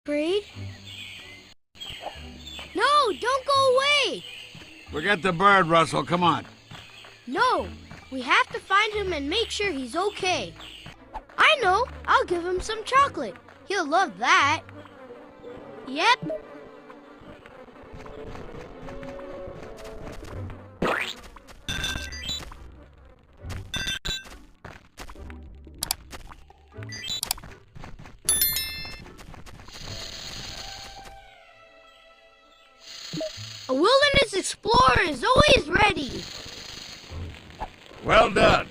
Afraid? No, don't go away! Forget the bird, Russell. Come on. No, we have to find him and make sure he's okay. I know, I'll give him some chocolate. He'll love that. Yep. A wilderness explorer is always ready. Well done.